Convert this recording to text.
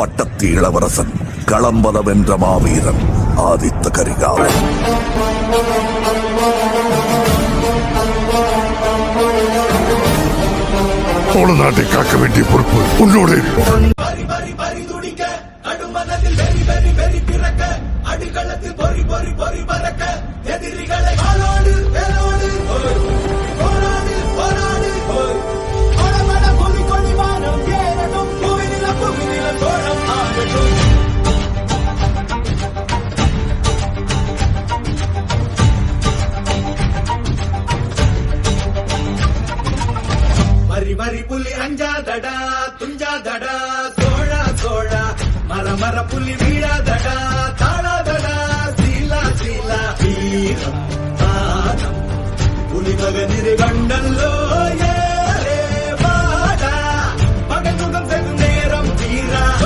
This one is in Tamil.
பட்டத்து இளவரசன், களம்பலம் என்ற மாவீரன் ஆதித்த கரிகாலன். சோழ நாட்டை காக்க வேண்டிய பொறுப்பு உன்னோடு. அடிகளத்தில் பொறி பொறி பொறி பறக்க எதிரிகளை காலோடு வேலோடு போராடு போராடு கொடமட கொடி கொடி வானம் ஏறட்டும் புவிநில தோழம் ஆகட்டும். வரி வரி புலி அஞ்சாதடா துஞ்சாதடா சோழா சோழா மர மர புலி வீழாதடா தாழாதடா சீலா சீலா வீரம் பாதம் புலிமகனிரு கண்டல்லோ